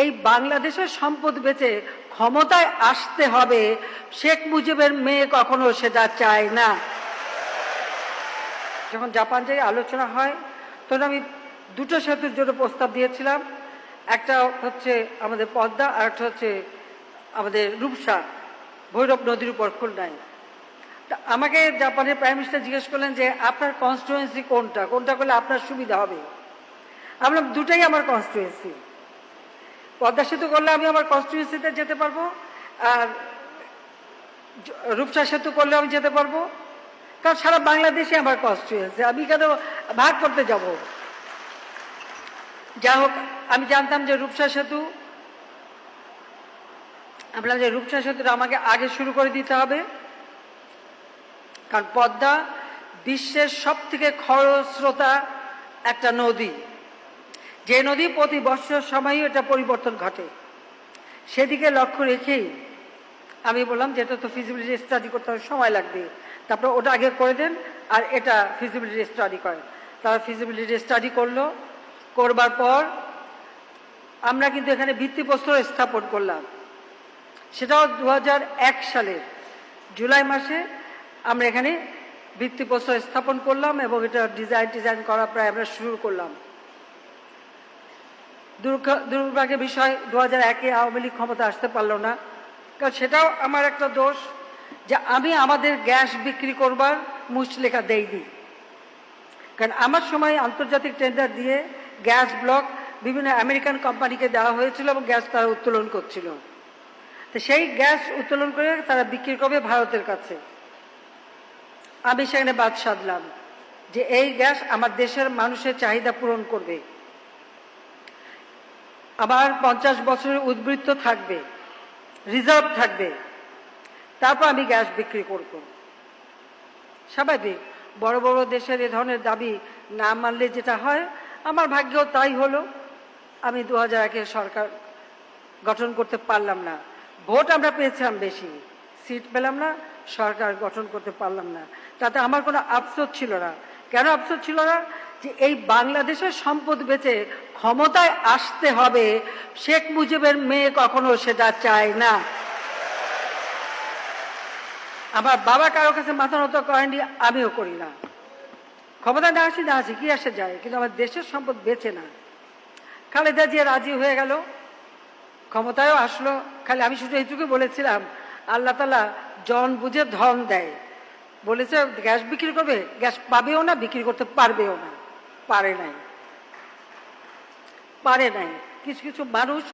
এই বাংলাদেশের সম্পদ বেচে ক্ষমতায় আসতে হবে, শেখ মুজিবের মেয়ে কখনো সেটা চায় না। যখন জাপান যাই আলোচনা হয় তখন আমি দুটো সেতুর জন্য প্রস্তাব দিয়েছিলাম। একটা হচ্ছে আমাদের পদ্মা, আর একটা হচ্ছে আমাদের রূপসা, ভৈরব নদীর উপর খুলনায়। তা আমাকে জাপানের প্রাইম মিনিস্টার জিজ্ঞেস করলেন যে আপনার কনস্টিটুয়েন্সি কোনটা, কোনটা করলে আপনার সুবিধা হবে। আমরা দুটাই আমার কনস্টিটুয়েন্সি। পদ্মা সেতু করলে আমি আমার কনস্টিটুয়েন্সিতে যেতে পারবো, আর রূপসা সেতু করলে আমি যেতে পারবো, কারণ সারা বাংলাদেশে আমার কনস্টিটুয়েন্সি, আমি কেন ভাগ করতে যাব। যা হোক, আমি জানতাম যে রূপসা সেতু, আমরা যে রূপসা সেতুটা আমাকে আগে শুরু করে দিতে হবে, কারণ পদ্মা বিশ্বের সব থেকে খরস্রোতা একটা নদী, যে নদী প্রতি বছর সময় এটা পরিবর্তন ঘটে। সেদিকে লক্ষ্য রেখেই আমি বললাম যে এটা তো ফিজিবিলিটি স্টাডি করতে হবে, সময় লাগবে, তারপর ওটা আগে করে দেন আর এটা ফিজিবিলিটি স্টাডি করেন। তারা ফিজিবিলিটি স্টাডি করলো, করবার পর আমরা কিন্তু এখানে ভিত্তিপ্রস্তর স্থাপন করলাম। সেটাও 2001 সালের জুলাই মাসে আমরা এখানে ভিত্তিপ্রস্তর স্থাপন করলাম এবং এটা ডিজাইন করা প্রায় আমরা শুরু করলাম। দুর্ভাগ্যের বিষয় 2001-এ আওয়ামী লীগ ক্ষমতা আসতে পারলো না, কারণ সেটাও আমার একটা দোষ যে আমি আমাদের গ্যাস বিক্রি করবার মুচলেখা দেইনি। কারণ আমার সময় আন্তর্জাতিক টেন্ডার দিয়ে গ্যাস ব্লক বিভিন্ন আমেরিকান কোম্পানিকে দেওয়া হয়েছিল এবং গ্যাস তারা উত্তোলন করছিল। তো সেই গ্যাস উত্তোলন করে তারা বিক্রি করবে ভারতের কাছে। আমি সেখানে বাদ সাধলাম যে এই গ্যাস আমার দেশের মানুষের চাহিদা পূরণ করবে, আমার 50 বছরের উদ্বৃত্ত থাকবে, রিজার্ভ থাকবে, তারপর আমি গ্যাস বিক্রি করব। স্বাভাবিক, বড় বড় দেশের এ ধরনের দাবি না মানলে যেটা হয়, আমার ভাগ্যেও তাই হলো। আমি 2001-এ সরকার গঠন করতে পারলাম না। ভোট আমরা পেয়েছিলাম বেশি, সিট পেলাম না, সরকার গঠন করতে পারলাম না। তাতে আমার কোনো আফসোস ছিল না। কেন আফসোস ছিল না? যে এই বাংলাদেশের সম্পদ বেচে ক্ষমতায় আসতে হবে, শেখ মুজিবের মেয়ে কখনো সেটা চায় না। আমার বাবা কারো কাছে মাথা নত করেনি, আমিও করি না। ক্ষমতায় না আসি কি আসে যায়, কিন্তু আমার দেশের সম্পদ বেচে না। খালেদা জিয়া রাজি হয়ে গেল, ক্ষমতায়ও আসলো। খালি আমি শুধু এইটুকু বলেছিলাম, আল্লাহ তাআলা জন বুঝে ধন দেয়। বলেছে গ্যাস বিক্রি করবে, গ্যাস পাবেও না, বিক্রি করতে পারবেও না। পারে নাই। কিছু কিছু মানুষ